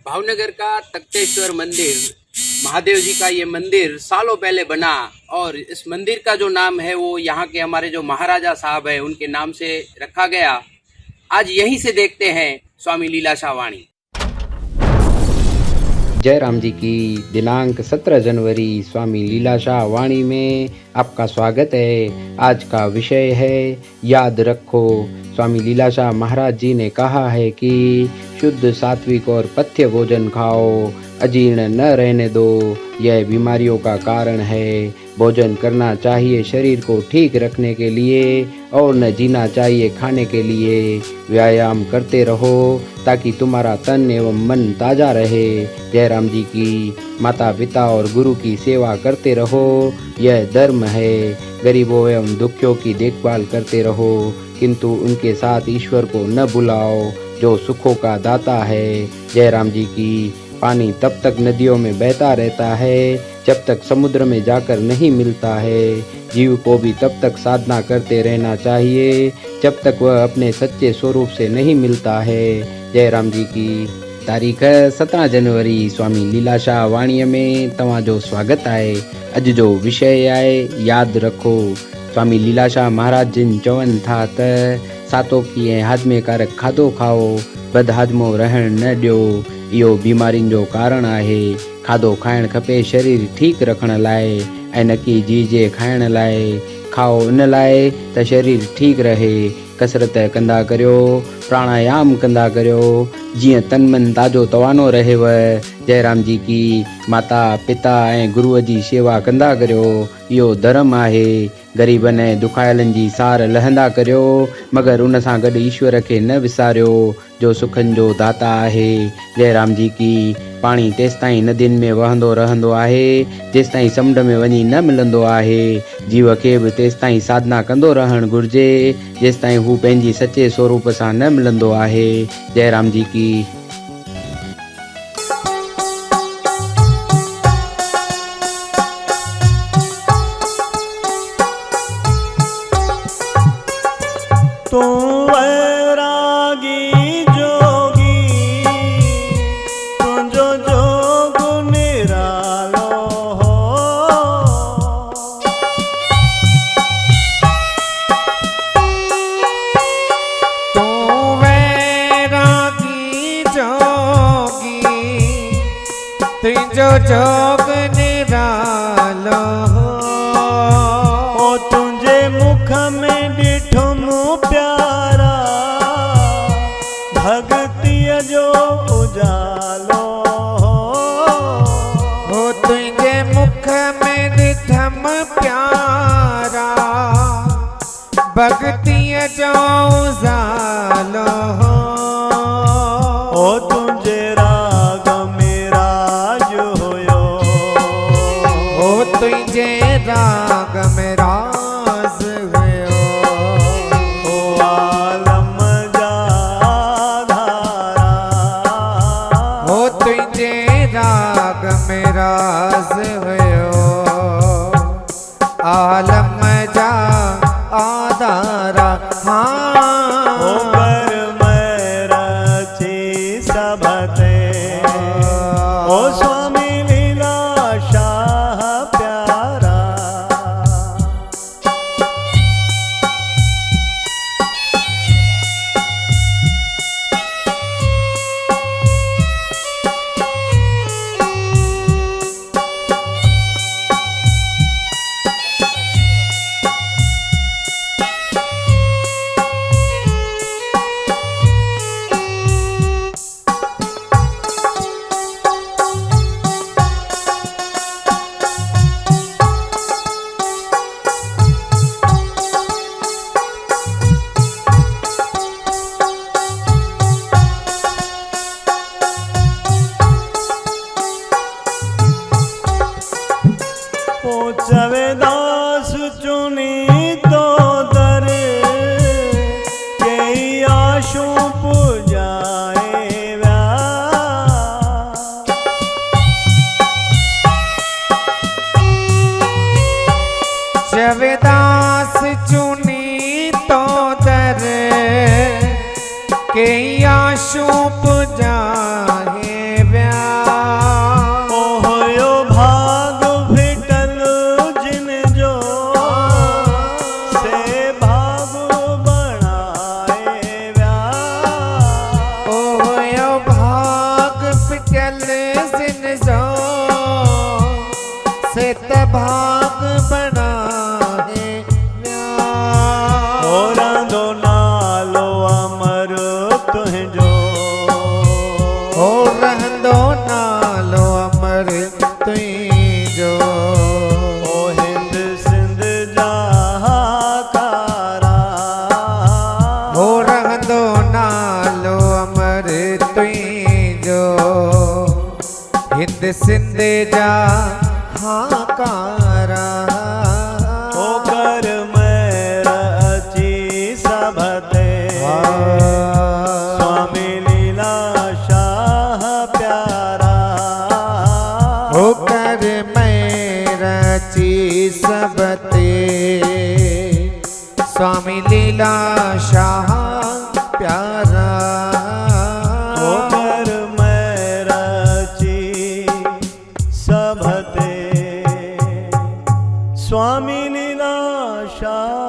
भावनगर का तख्तेश्वर मंदिर, महादेव जी का ये मंदिर सालों पहले बना और इस मंदिर का जो नाम है वो यहाँ के हमारे जो महाराजा साहब है उनके नाम से रखा गया। आज यहीं से देखते हैं स्वामी लीलाशाह वाणी। जय राम जी की। दिनांक 17 जनवरी स्वामी लीलाशाह वाणी में आपका स्वागत है। आज का विषय है याद रखो। स्वामी लीलाशाह महाराज जी ने कहा है कि शुद्ध सात्विक और पथ्य भोजन खाओ, अजीर्ण न रहने दो, यह बीमारियों का कारण है। भोजन करना चाहिए शरीर को ठीक रखने के लिए और न जीना चाहिए खाने के लिए। व्यायाम करते रहो ताकि तुम्हारा तन एवं मन ताजा रहे। जय राम जी की। माता पिता और गुरु की सेवा करते रहो, यह धर्म है। गरीबों एवं दुखियों की देखभाल करते रहो, किंतु उनके साथ ईश्वर को न भुलाओ जो सुखों का दाता है। जय राम जी की। पानी तब तक नदियों में बहता रहता है जब तक समुद्र में जाकर नहीं मिलता है। जीव को भी तब तक साधना करते रहना चाहिए जब तक वह अपने सच्चे स्वरूप से नहीं मिलता है। जय राम जी की। तारीख 17 जनवरी स्वामी लीलाशाह वाणी में तव्हांजो स्वागत आहे। अॼु जो विषय आहे याद रखो। स्वामी लीलाशाह महाराज जिन चवनि था त सातो कीअं हाजमेकारक खाधो खाओ, बदहाजमो रहण न ॾियो। इहो बीमारियुनि जो कारण आहे। खाधो खाइण खपे शरीर ठीक रखण लाइ ऐं न कि जीजे खाइण लाइ। खाओ इन लाइ त शरीर ठीक रहे। कसरत कंदा करियो, प्राणायाम कंदा करियो, जीअं तन मन ताजो तवानो रहेव। जय राम जी की। माता पिता ऐं गुरुअ जी शेवा कंदा करियो, इहो धर्म आहे। ग़रीबनि ऐं दुखायलनि जी सार लहंदा करियो, मगर उन सां गॾु ईश्वर खे न विसारियो जो सुखनि जो दाता आहे। जय राम जी की। पाणी तेसिताईं नदियुनि में वहंदो रहंदो आहे जेसिताईं समुंड में वञी न मिलंदो आहे। जीव खे बि तेसिताईं साधना कंदो रहणु घुरिजे जेसिताईं हू पंहिंजी सचे स्वरूप सां न मिलंदो आहे। जय राम जी की। तू वैरागी जोगी, तुझो जोग निरालो हो। तू वैरागी जोगी, तुझो जोग निरालो हो। ओ तुझे मुख में डिठुम प्यारा, भक्तिय जो उजालो हो। ओ तुझे मुख में ॾिठम प्यारा, भक्तिय जो उजालो हो। ओ तुझे राग में राज होयो, ओ तुझे राग में राज हुयो। ओ आलम जा धारा, ओ तुझे राग में राज हुयो। आलम जा आधारा। ओ कर मैं रची सबते, ओ स्वामी लीलाशाह प्यारा। पोचवे दास चुनी तो दर, के आशु पुजाए व्या। जवेदास चुनी तो दर, के आशु पुजाए व्या। हिंद सिंधे जा हाकारा होकर मैं रची सबते स्वामी लीला शाह प्यारा होकर मैं रची सबते स्वामी लीला शाह प्यारा होकर मैं रची सबते स्वामी लीला शाह